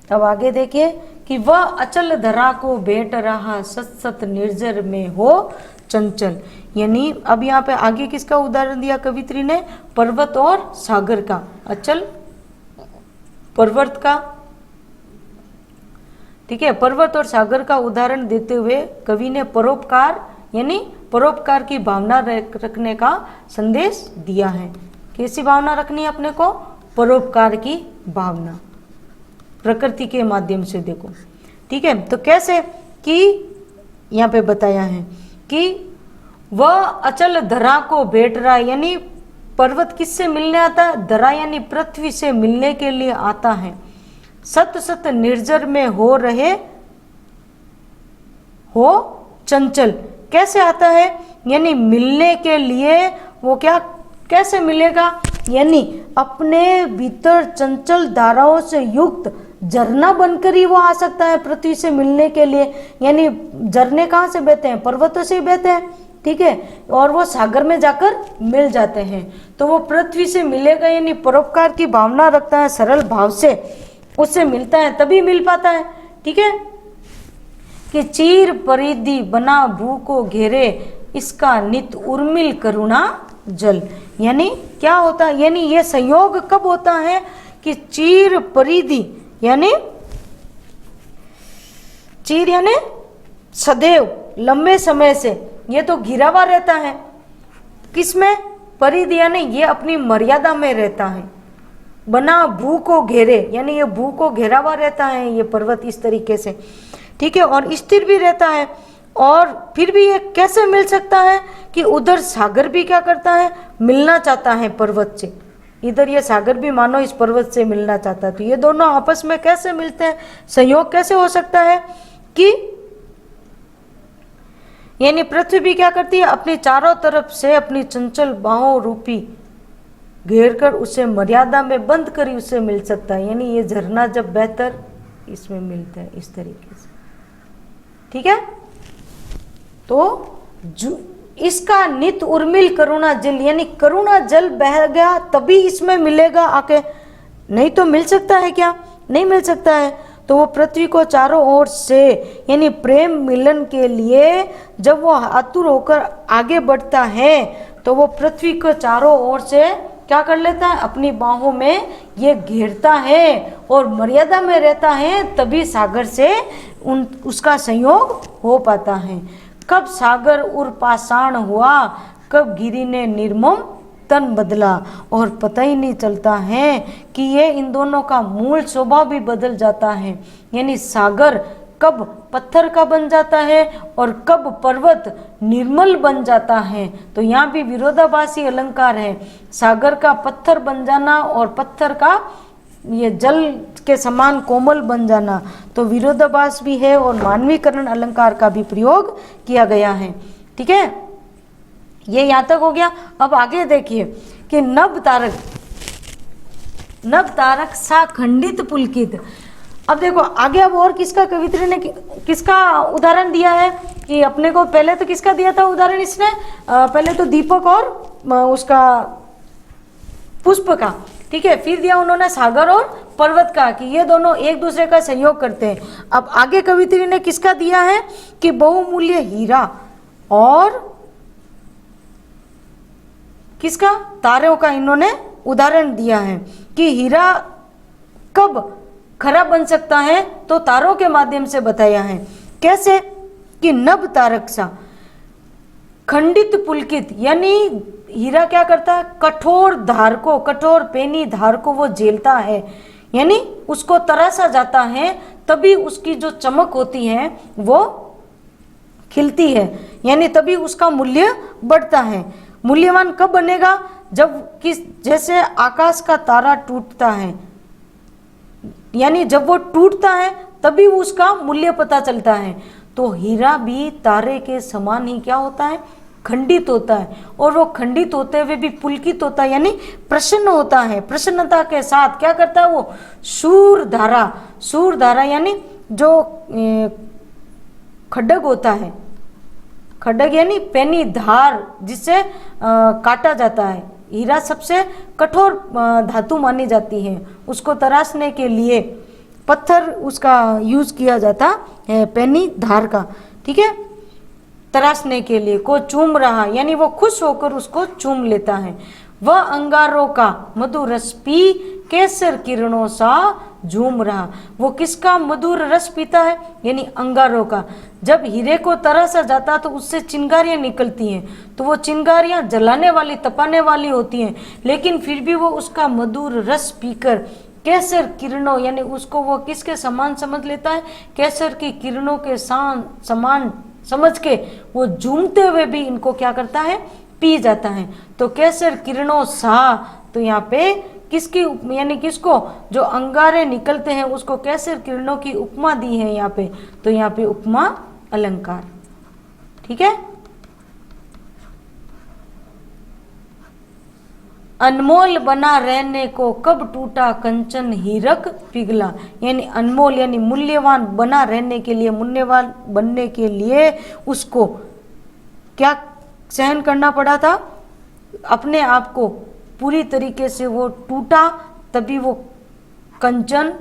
अब आगे देखिए कि वह अचल धरा को बैठ रहा, सत सत निर्जर में हो चंचल। यानी अब यहाँ पे आगे किसका उदाहरण दिया कवित्री ने, पर्वत और सागर का, अचल पर्वत का। ठीक है, पर्वत और सागर का उदाहरण देते हुए कवि ने परोपकार यानी परोपकार की भावना रखने का संदेश दिया है। कैसी भावना रखनी है अपने को, परोपकार की भावना, प्रकृति के माध्यम से। देखो, ठीक है, तो कैसे कि यहाँ पे बताया है कि वह अचल धरा को बैठ रहा, यानी पर्वत किससे मिलने आता है, धरा यानी पृथ्वी से मिलने के लिए आता है। सत सत निर्जर में हो रहे हो चंचल, कैसे आता है, यानी मिलने के लिए वो क्या कैसे मिलेगा, यानी अपने भीतर चंचल धाराओं से युक्त झरना बनकर ही वो आ सकता है पृथ्वी से मिलने के लिए। यानी झरने कहाँ से बहते हैं, पर्वतों से ही बहते हैं। ठीक है, और वो सागर में जाकर मिल जाते हैं, तो वो पृथ्वी से मिलेगा, यानी परोपकार की भावना रखता है, सरल भाव से उससे मिलता है, तभी मिल पाता है। ठीक है, कि चीर परिधि बना भू को घेरे, इसका नित उर्मिल करुणा जल। यानी क्या होता है, यानी ये संयोग कब होता है कि चीर परिधि यानी चीर यानी सदैव लंबे समय से ये तो घिरा हुआ रहता है, किसमें, परिधि यानी ये अपनी मर्यादा में रहता है। बना भू को घेरे यानी ये भू को घेरा हुआ रहता है ये पर्वत इस तरीके से। ठीक है, और स्थिर भी रहता है, और फिर भी ये कैसे मिल सकता है कि उधर सागर भी क्या करता है, मिलना चाहता है पर्वत से, इधर ये सागर भी मानो इस पर्वत से मिलना चाहता है। तो ये दोनों आपस में कैसे मिलते हैं, संयोग कैसे हो सकता है कि यानी पृथ्वी भी क्या करती है, अपनी चारों तरफ से अपनी चंचल बाहों रूपी घेर कर उसे मर्यादा में बंद कर ही उसे मिल सकता है। यानी ये झरना जब बेहतर इसमें मिलता है इस तरीके से। ठीक है, तो इसका नित उर्मिल करुणा जल, यानी करुणा जल बह गया तभी इसमें मिलेगा आके, नहीं तो मिल सकता है क्या, नहीं मिल सकता है। तो वो पृथ्वी को चारों ओर से यानी प्रेम मिलन के लिए जब वो आतुर होकर आगे बढ़ता है तो वो पृथ्वी को चारों ओर से क्या कर लेता है, अपनी बाहों में ये घेरता है और मर्यादा में रहता है, तभी सागर से उसका संयोग हो पाता है। कब सागर उर पाषाण हुआ, कब गिरी ने निर्मम तन बदला और पता ही नहीं चलता है कि ये इन दोनों का मूल स्वभाव भी बदल जाता है। यानी सागर कब पत्थर का बन जाता है और कब पर्वत निर्मल बन जाता है। तो यहाँ भी विरोधाभासी अलंकार है, सागर का पत्थर बन जाना और पत्थर का ये जल के समान कोमल बन जाना। तो विरोधाभास भी है और मानवीकरण अलंकार का भी प्रयोग किया गया है। ठीक है, ये यहाँ तक हो गया। अब आगे देखिए कि नभ तारक सा खंडित पुलकित। अब देखो आगे, अब और किसका कवित्री ने किसका उदाहरण दिया है कि अपने को पहले तो किसका दिया था उदाहरण इसने, पहले तो दीपक और उसका पुष्प का, ठीक है, फिर दिया उन्होंने सागर और पर्वत का कि ये दोनों एक दूसरे का सहयोग करते हैं। अब आगे कवित्री ने किसका दिया है कि बहुमूल्य हीरा और किसका, तारों का इन्होंने उदाहरण दिया है कि हीरा कब खरा बन सकता है, तो तारों के माध्यम से बताया है। कैसे कि नभ तारक सा खंडित पुलकित, यानी हीरा क्या करता है, कठोर धार को, कठोर पेनी धार को वो झेलता है, यानी उसको तरासा जाता है, तभी उसकी जो चमक होती है वो खिलती है, यानी तभी उसका मूल्य बढ़ता है। मूल्यवान कब बनेगा, जब किस जैसे आकाश का तारा टूटता है, यानी जब वो टूटता है तभी उसका मूल्य पता चलता है। तो हीरा भी तारे के समान ही क्या होता है, खंडित होता है, और वो खंडित होते हुए भी पुलकित होता है, यानी प्रसन्न होता है। प्रसन्नता के साथ क्या करता है वो, शूर धारा यानी जो खड्ग होता है, खड्ग यानी पेनी धार जिससे काटा जाता है। हीरा सबसे कठोर धातु मानी जाती है, उसको तराशने के लिए पत्थर उसका यूज किया जाता है, पेनी धार का, ठीक है, तराशने के लिए। को चूम रहा यानी वो खुश होकर उसको चूम लेता है। वह अंगारों का मधुर रस पी केसर किरणों सा झूम रहा, वो किसका मधुर रस पीता है, यानी अंगारों का। जब हीरे को तरासा जाता तो उससे चिंगारियां निकलती हैं, तो वो चिंगारियां जलाने वाली, तपाने वाली होती हैं, लेकिन फिर भी वो उसका मधुर रस पीकर केसर किरणों, यानी उसको वो किसके समान समझ लेता है, केसर की किरणों के समान समझ के वो झूमते हुए भी इनको क्या करता है, पी जाता है। तो केसर किरणों सा, तो यहाँ पे किसकी, यानी किसको, जो अंगारे निकलते हैं उसको केसर किरणों की उपमा दी है यहाँ पे। तो यहाँ पे उपमा अलंकार, ठीक है। अनमोल बना रहने को कब टूटा कंचन हीरक पिघला, यानी अनमोल यानी मूल्यवान बना रहने के लिए, मूल्यवान बनने के लिए उसको क्या सहन करना पड़ा था, अपने आप को पूरी तरीके से वो टूटा, तभी वो कंचन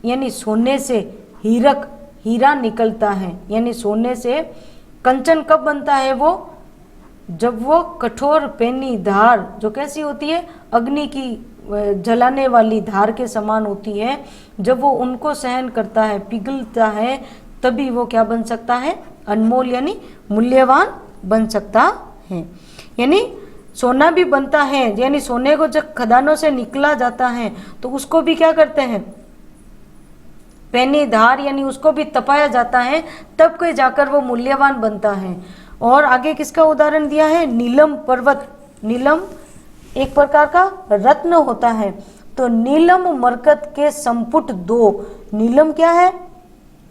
यानी सोने से हीरा निकलता है। यानी सोने से कंचन कब बनता है, वो जब वो कठोर पेनी धार, जो कैसी होती है, अग्नि की जलाने वाली धार के समान होती है, जब वो उनको सहन करता है, पिघलता है, तभी वो क्या बन सकता है, अनमोल यानी मूल्यवान बन सकता है। यानी सोना भी बनता है, यानी सोने को जब खदानों से निकला जाता है तो उसको भी क्या करते हैं, पेनी धार यानी उसको भी तपाया जाता है, तब कोई जाकर वो मूल्यवान बनता है। और आगे किसका उदाहरण दिया है, नीलम पर्वत। नीलम एक प्रकार का रत्न होता है, तो नीलम मरकत के संपुट दो। नीलम क्या है,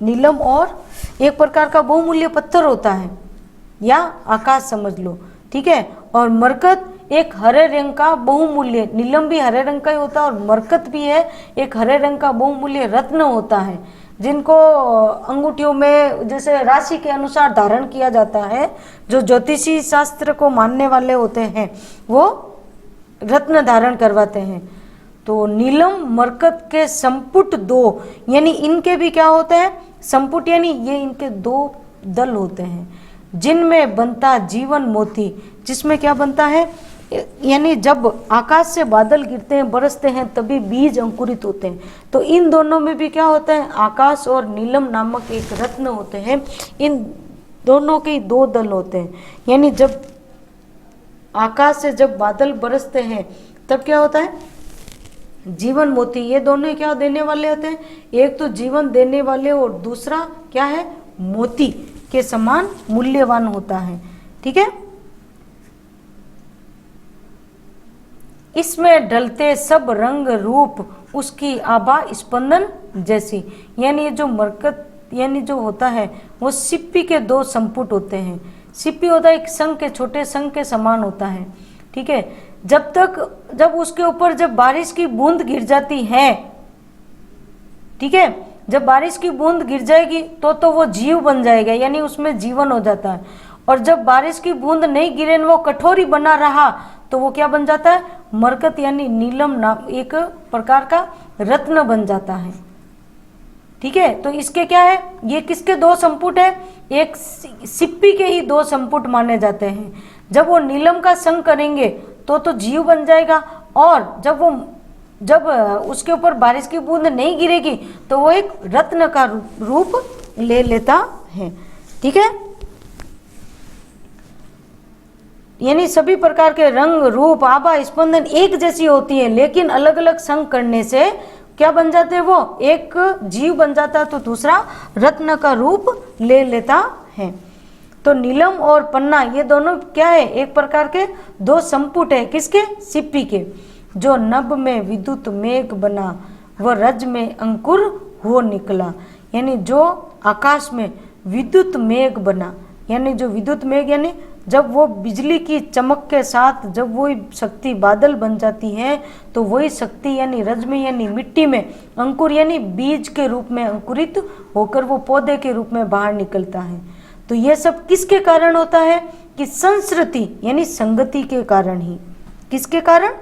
नीलम और एक प्रकार का बहुमूल्य पत्थर होता है, या आकाश समझ लो, ठीक है। और मरकत एक हरे रंग का बहुमूल्य, नीलम भी हरे रंग का ही होता है और मरकत भी है एक हरे रंग का बहुमूल्य रत्न होता है, जिनको अंगूठियों में जैसे राशि के अनुसार धारण किया जाता है। जो ज्योतिषी शास्त्र को मानने वाले होते हैं वो रत्न धारण करवाते हैं। तो नीलम मरकत के संपुट दो, यानी इनके भी क्या होते हैं, संपुट यानी ये इनके दो दल होते हैं, जिनमें बनता जीवन मोती। जिसमें क्या बनता है, यानी जब आकाश से बादल गिरते हैं, बरसते हैं, तभी बीज अंकुरित होते हैं। तो इन दोनों में भी क्या होता है, आकाश और नीलम नामक एक रत्न होते हैं। इन दोनों के दो दल होते हैं, यानी जब आकाश से जब बादल बरसते हैं तब क्या होता है, जीवन मोती। ये दोनों क्या देने वाले होते हैं, एक तो जीवन देने वाले और दूसरा क्या है, मोती के समान मूल्यवान होता है। ठीक है, इसमें ढलते सब रंग रूप उसकी आभा स्पंदन जैसी। यानी ये जो मरकत यानी जो होता है वो सिप्पी के दो संपुट होते हैं। सिप्पी होता है एक संख के, छोटे संख के समान होता है। ठीक है, जब उसके ऊपर जब बारिश की बूंद गिर जाती है, ठीक है, जब बारिश की बूंद गिर जाएगी तो वो जीव बन जाएगा, यानी उसमें जीवन हो जाता है। और जब बारिश की बूंद नहीं गिरे, वो कठोरी बना रहा, तो वो क्या बन जाता है, मरकत यानी नीलम नाम एक प्रकार का रत्न बन जाता है। ठीक है, तो इसके क्या है, ये किसके दो संपुट है, एक सिप्पी के ही दो संपुट माने जाते हैं। जब वो नीलम का संग करेंगे तो जीव बन जाएगा, और जब उसके ऊपर बारिश की बूंद नहीं गिरेगी तो वो एक रत्न का रूप ले लेता है। ठीक है, यानी सभी प्रकार के रंग रूप आभा स्पंदन एक जैसी होती है, लेकिन अलग अलग संग करने से क्या बन जाते हैं, वो एक जीव बन जाता है तो दूसरा रत्न का रूप ले लेता है। तो नीलम और पन्ना ये दोनों क्या है, एक प्रकार के दो संपुट है, किसके, सिप्पी के। जो नभ में विद्युत मेघ बना व रज में अंकुर हो निकला। यानी जो आकाश में विद्युत मेघ बना, यानी जो विद्युत मेघ यानी जब वो बिजली की चमक के साथ जब वही शक्ति बादल बन जाती है, तो वही शक्ति यानी रज में यानी मिट्टी में अंकुर यानी बीज के रूप में अंकुरित होकर वो पौधे के रूप में बाहर निकलता है। तो ये सब किसके कारण होता है, कि संस्कृति यानी संगति के कारण ही। किसके कारण,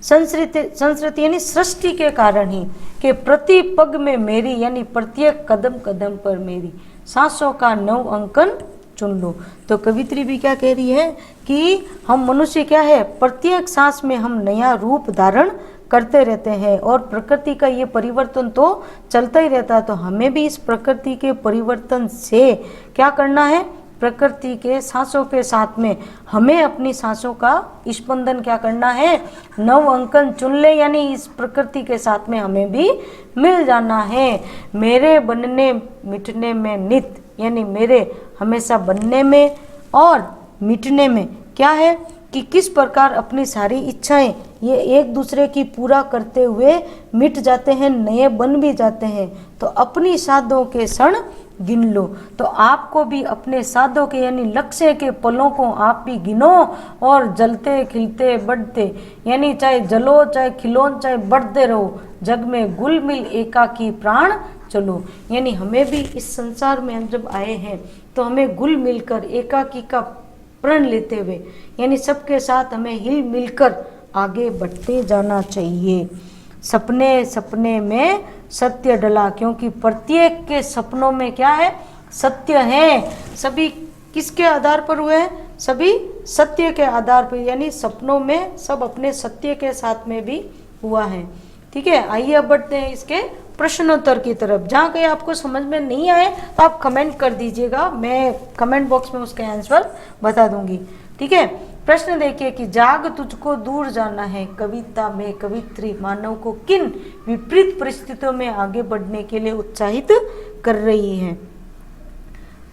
संस्कृति यानी सृष्टि के कारण ही। कि प्रति पग में मेरी यानी प्रत्येक कदम कदम पर मेरी सांसों का नव अंकन चुन लो। तो कवित्री भी क्या कह रही है कि हम मनुष्य क्या है, प्रत्येक सांस में हम नया रूप धारण करते रहते हैं, और प्रकृति का ये परिवर्तन तो चलता ही रहता है। तो हमें भी इस प्रकृति के परिवर्तन से क्या करना है, प्रकृति के सांसों के साथ में हमें अपनी सांसों का स्पंदन क्या करना है, नव अंकन चुन ले, यानी इस प्रकृति के साथ में हमें भी मिल जाना है। मेरे बनने मिटने में नित, यानी मेरे हमेशा बनने में और मिटने में क्या है कि किस प्रकार अपनी सारी इच्छाएं ये एक दूसरे की पूरा करते हुए मिट जाते हैं, नए बन भी जाते हैं। तो अपनी साधों के क्षण गिन लो। तो आपको भी अपने साधों के यानी लक्ष्य के पलों को आप भी गिनो, और जलते खिलते बढ़ते यानी चाहे जलो चाहे खिलो चाहे बढ़ते रहो, जग में गुल मिल एकाकी प्राण चलो। यानी हमें भी इस संसार में हम जब आए हैं तो हमें गुल मिलकर एकाकी का प्रण लेते हुए यानी सबके साथ हमें हिल मिलकर आगे बढ़ते जाना चाहिए। सपने सपने में सत्य डला, क्योंकि प्रत्येक के सपनों में क्या है, सत्य है। सभी किसके आधार पर हुए हैं, सभी सत्य के आधार पर, यानी सपनों में सब अपने सत्य के साथ में भी हुआ है। ठीक है, आइए अब बढ़ते हैं इसके प्रश्नोत्तर की तरफ। जहाँ कहीं आपको समझ में नहीं आए तो आप कमेंट कर दीजिएगा, मैं कमेंट बॉक्स में उसका आंसर बता दूंगी। ठीक है, प्रश्न देखिए कि जाग तुझको दूर जाना है, कविता में कवित्री मानव को किन विपरीत परिस्थितियों में आगे बढ़ने के लिए उत्साहित कर रही है।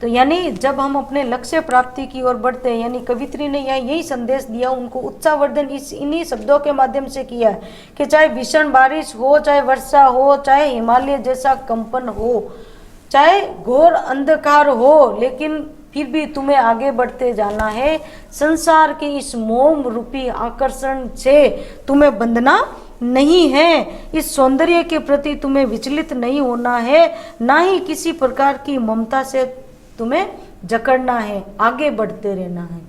तो यानी जब हम अपने लक्ष्य प्राप्ति की ओर बढ़ते हैं, यानी कवित्री ने यहाँ यही संदेश दिया, उनको उत्साहवर्धन इन्हीं शब्दों के माध्यम से किया है कि चाहे भीषण बारिश हो, चाहे वर्षा हो, चाहे हिमालय जैसा कंपन हो, चाहे घोर अंधकार हो, लेकिन फिर भी तुम्हें आगे बढ़ते जाना है। संसार के इस मोम रूपी आकर्षण से तुम्हें बंधना नहीं है, इस सौंदर्य के प्रति तुम्हें विचलित नहीं होना है, ना ही किसी प्रकार की ममता से तुम्हें जकड़ना है, आगे बढ़ते रहना है।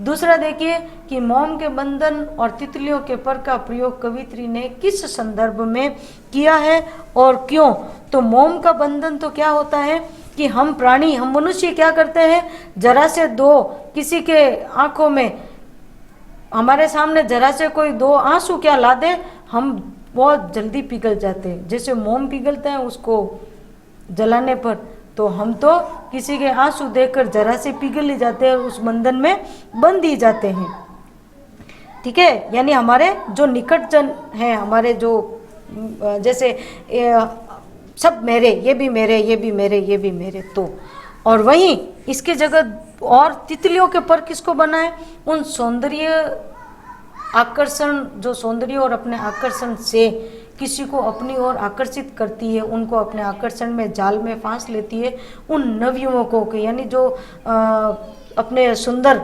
दूसरा देखिए कि मोम के बंधन और तितलियों के पर का प्रयोग कवित्री ने किस संदर्भ में किया है और क्यों। तो मोम का बंधन तो क्या होता है कि हम प्राणी, हम मनुष्य क्या करते हैं, जरा से दो किसी के आंखों में, हमारे सामने जरा से कोई दो आंसू क्या ला दे, हम बहुत जल्दी पिघल जाते हैं, जैसे मोम पिघलते हैं उसको जलाने पर। तो हम तो किसी के आंसू देखकर जरा से पिघल ही जाते हैं और उस बंधन में बंध ही जाते हैं। ठीक है, यानी हमारे जो निकटजन हैं, हमारे जो जैसे सब मेरे, ये भी मेरे, ये भी मेरे, ये भी मेरे, तो और वहीं इसके जगह और तितलियों के पर किसको बनाए? उन सौंदर्य आकर्षण, जो सौंदर्य और अपने आकर्षण से किसी को अपनी ओर आकर्षित करती है, उनको अपने आकर्षण में जाल में फांस लेती है, उन नवयुवकों के, यानी जो अपने सुंदर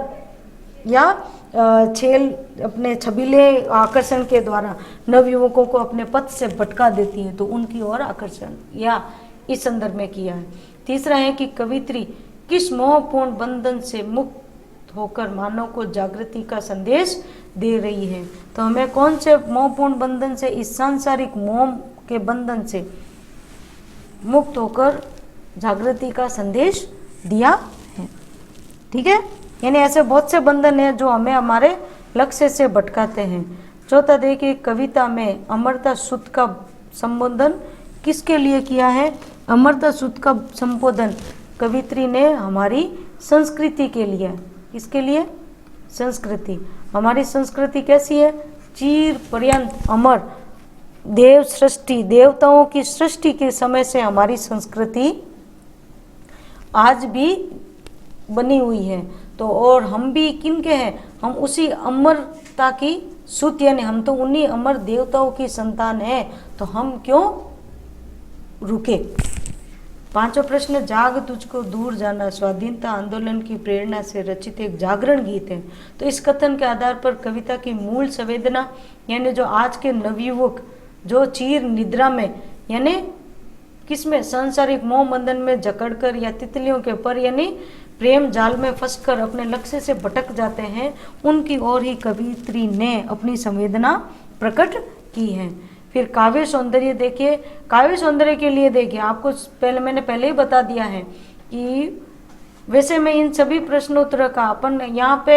या छेल अपने छबीले आकर्षण के द्वारा नवयुवकों को अपने पथ से भटका देती है, तो उनकी ओर आकर्षण या इस संदर्भ में किया है। तीसरा है कि कवित्री किस मोहपूर्ण बंधन से मुक्त होकर मानव को जागृति का संदेश दे रही है। तो हमें कौन से मोहपूर्ण बंधन से, इस सांसारिक मोह के बंधन से मुक्त होकर जागृति का संदेश दिया है। ठीक है, यानी ऐसे बहुत से बंधन हैं जो हमें हमारे लक्ष्य से भटकाते हैं। चौथा देखिए, कविता में अमरता सूत्र का संबोधन किसके लिए किया है? अमरता सूत्र का संबोधन कवित्री ने हमारी संस्कृति के लिए। किसके लिए? संस्कृति। हमारी संस्कृति कैसी है? चिर पर्यंत अमर, देव सृष्टि, देवताओं की सृष्टि के समय से हमारी संस्कृति आज भी बनी हुई है। तो और हम भी किनके हैं? हम उसी अमरता की सूत, यानी हम तो उन्हीं अमर देवताओं की संतान हैं, तो हम क्यों रुके? पांचवा प्रश्न, जाग तुझको दूर जाना स्वाधीनता आंदोलन की प्रेरणा से रचित एक जागरण गीत है। तो इस कथन के आधार पर कविता की मूल संवेदना, यानी जो आज के नवयुवक जो चीर निद्रा में, यानी किसमें? सांसारिक मोह बंधन में जकड़कर या तितलियों के पर यानी प्रेम जाल में फंसकर अपने लक्ष्य से भटक जाते हैं, उनकी ओर ही कवित्री ने अपनी संवेदना प्रकट की है। फिर काव्य सौंदर्य देखिए, काव्य सौंदर्य के लिए देखिए, आपको मैंने पहले ही बता दिया है कि वैसे मैं इन सभी प्रश्नोत्तर का अपन यहाँ पे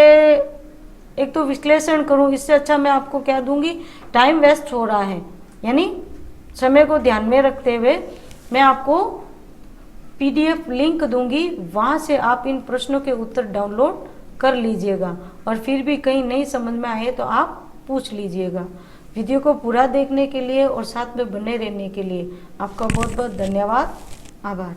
एक तो विश्लेषण करूँ, इससे अच्छा मैं आपको क्या दूंगी, टाइम वेस्ट हो रहा है, यानी समय को ध्यान में रखते हुए मैं आपको PDF लिंक दूंगी, वहाँ से आप इन प्रश्नों के उत्तर डाउनलोड कर लीजिएगा और फिर भी कहीं नहीं समझ में आए तो आप पूछ लीजिएगा। वीडियो को पूरा देखने के लिए और साथ में बने रहने के लिए आपका बहुत बहुत धन्यवाद, आभार।